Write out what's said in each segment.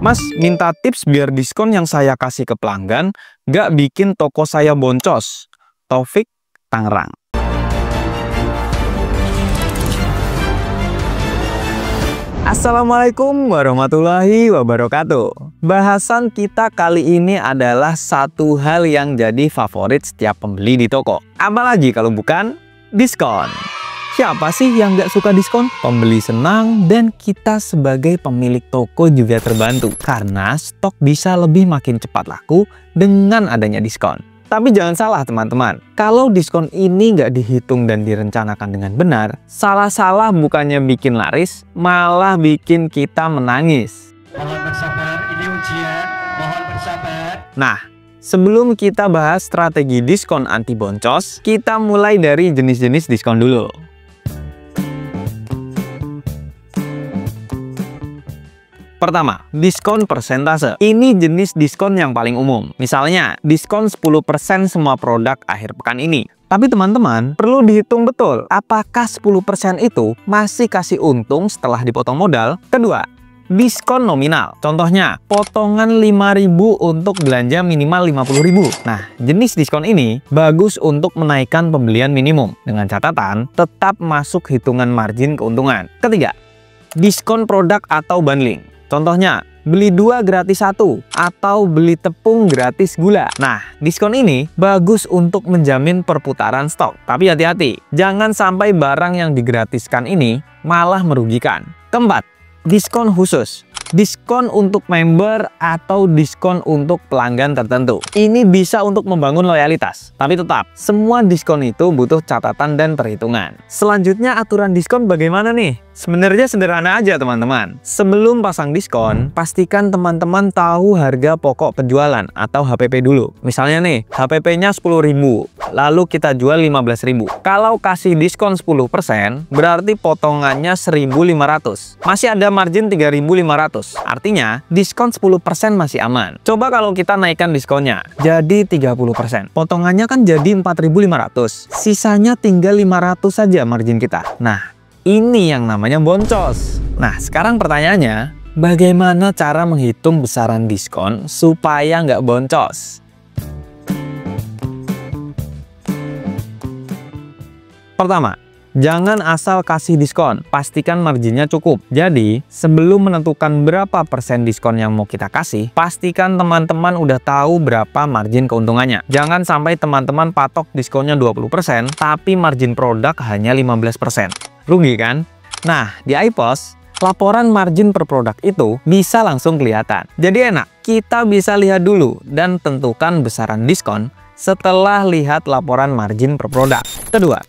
Mas, minta tips biar diskon yang saya kasih ke pelanggan nggak bikin toko saya boncos. Taufik, Tangerang. Assalamualaikum warahmatullahi wabarakatuh. Bahasan kita kali ini adalah satu hal yang jadi favorit setiap pembeli di toko. Apalagi kalau bukan diskon. Siapa sih yang nggak suka diskon? Pembeli senang dan kita sebagai pemilik toko juga terbantu karena stok bisa lebih makin cepat laku dengan adanya diskon. Tapi jangan salah teman-teman, kalau diskon ini nggak dihitung dan direncanakan dengan benar, salah-salah bukannya bikin laris, malah bikin kita menangis. Mohon bersabar, ini ujian, mohon bersabar. Nah, sebelum kita bahas strategi diskon anti boncos, kita mulai dari jenis-jenis diskon dulu. Pertama, diskon persentase. Ini jenis diskon yang paling umum. Misalnya, diskon 10% semua produk akhir pekan ini. Tapi teman-teman, perlu dihitung betul. Apakah 10% itu masih kasih untung setelah dipotong modal? Kedua, diskon nominal. Contohnya, potongan 5.000 untuk belanja minimal 50.000. Nah, jenis diskon ini bagus untuk menaikkan pembelian minimum. Dengan catatan, tetap masuk hitungan margin keuntungan. Ketiga, diskon produk atau bundling. Contohnya, beli 2 gratis 1 atau beli tepung gratis gula. Nah, diskon ini bagus untuk menjamin perputaran stok. Tapi hati-hati, jangan sampai barang yang digratiskan ini malah merugikan. Keempat, diskon khusus. Diskon untuk member atau diskon untuk pelanggan tertentu. Ini bisa untuk membangun loyalitas. Tapi tetap, semua diskon itu butuh catatan dan perhitungan. Selanjutnya, aturan diskon bagaimana nih? Sebenarnya sederhana aja teman-teman. Sebelum pasang diskon, pastikan teman-teman tahu harga pokok penjualan atau HPP dulu. Misalnya nih, HPP-nya 10.000, lalu kita jual 15.000. Kalau kasih diskon 10%, berarti potongannya 1.500. Masih ada margin 3.500. Artinya, diskon 10% masih aman. Coba kalau kita naikkan diskonnya jadi 30%. Potongannya kan jadi 4.500. Sisanya tinggal 500 saja margin kita. Nah, ini yang namanya boncos. Nah, sekarang pertanyaannya, bagaimana cara menghitung besaran diskon supaya nggak boncos? Pertama, jangan asal kasih diskon, pastikan marginnya cukup. Jadi, sebelum menentukan berapa persen diskon yang mau kita kasih, pastikan teman-teman udah tahu berapa margin keuntungannya. Jangan sampai teman-teman patok diskonnya 20%, tapi margin produk hanya 15%. Rugi kan? Nah, di iPos, laporan margin per produk itu bisa langsung kelihatan. Jadi enak, kita bisa lihat dulu dan tentukan besaran diskon setelah lihat laporan margin per produk. Kedua,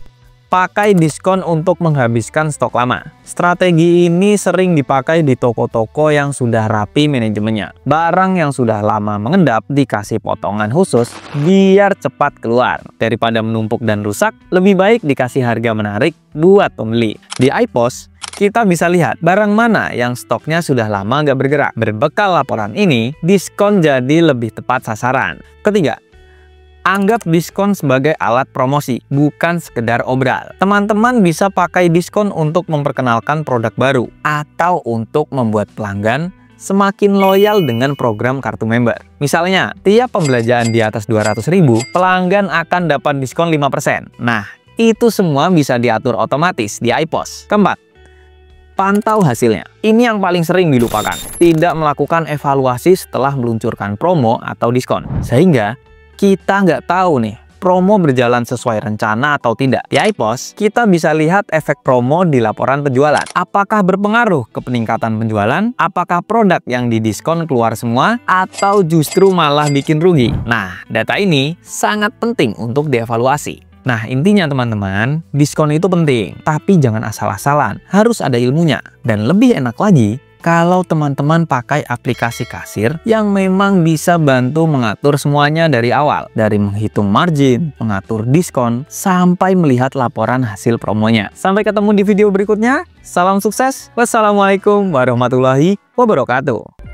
pakai diskon untuk menghabiskan stok lama. Strategi ini sering dipakai di toko-toko yang sudah rapi manajemennya. Barang yang sudah lama mengendap dikasih potongan khusus biar cepat keluar. Daripada menumpuk dan rusak, lebih baik dikasih harga menarik buat pembeli. Di iPos, kita bisa lihat barang mana yang stoknya sudah lama nggak bergerak. Berbekal laporan ini, diskon jadi lebih tepat sasaran. Ketiga, anggap diskon sebagai alat promosi, bukan sekedar obral. Teman-teman bisa pakai diskon untuk memperkenalkan produk baru atau untuk membuat pelanggan semakin loyal dengan program kartu member. Misalnya, tiap pembelanjaan di atas 200.000, pelanggan akan dapat diskon 5%. Nah, itu semua bisa diatur otomatis di iPos. Keempat, pantau hasilnya. Ini yang paling sering dilupakan. Tidak melakukan evaluasi setelah meluncurkan promo atau diskon. Sehingga kita nggak tahu nih, promo berjalan sesuai rencana atau tidak. Di iPos, kita bisa lihat efek promo di laporan penjualan. Apakah berpengaruh ke peningkatan penjualan? Apakah produk yang didiskon keluar semua? Atau justru malah bikin rugi? Nah, data ini sangat penting untuk dievaluasi. Nah, intinya teman-teman, diskon itu penting. Tapi jangan asal-asalan, harus ada ilmunya. Dan lebih enak lagi, kalau teman-teman pakai aplikasi kasir yang memang bisa bantu mengatur semuanya dari awal. Dari menghitung margin, mengatur diskon, sampai melihat laporan hasil promonya. Sampai ketemu di video berikutnya. Salam sukses. Wassalamualaikum warahmatullahi wabarakatuh.